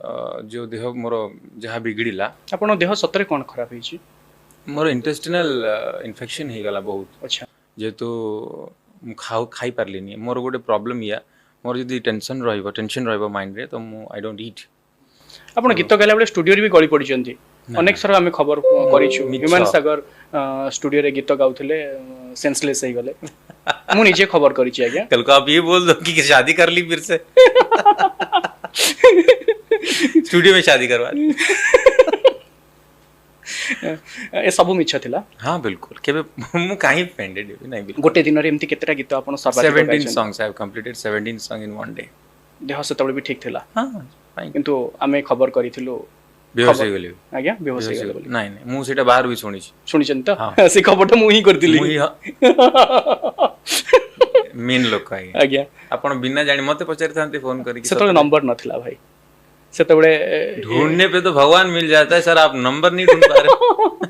जो देह मोर जहाँ बिगड़ला आपण देह सतरे कौन खराब होइछि? मोर इंटेस्टिनल इन्फेक्शन हो गला बहुत अच्छा जेहेतु खाई पारलिनी मोर गोटे प्रॉब्लम या मोर जदि टेंशन रहिबो माइंड रे तो मु आई डोंट ईट आपण गीत गाला बेले स्टूडियो रे भी गली पड़िचंती अनेक सर आमे खबर करिछु मिछ। ह्यूमन सागर स्टूडियो रे गीत गाउथिले सेंसलेस हो गले मु निजे खबर करिछि आज्ञा कल को आप ये बोल दो कि शादी कर ली फिर से स्टूडियो में शादी करवा ली। ए सब मिछ थिला हाँ बिल्कुल केबे मु काहे ऑफेंडेड नहीं बिल्कुल गोटे दिन रे एम्ति केतेटा गीत आपण सर्वाधिक 17 गाइछन? songs I have completed 17 song in one day देह सेतबे भी ठीक थिला हाँ फाइन किंतु आमे खबर करिथिलु बेहोश हो गेली आज्ञा बेहोश हो गेले बोली नहीं नहीं मु सेटा बाहर भी सुनी सुनिचन त हाँ। से खबर मु ही करदिली मेन लोक है आज्ञा आपण बिना जानी मते पचारि थांते फोन करके सेतबे नंबर नथिला भाई सेतबे ढूंढने पे तो भगवान मिल जाता है सर आप नंबर नहीं ढूंढ पा रहे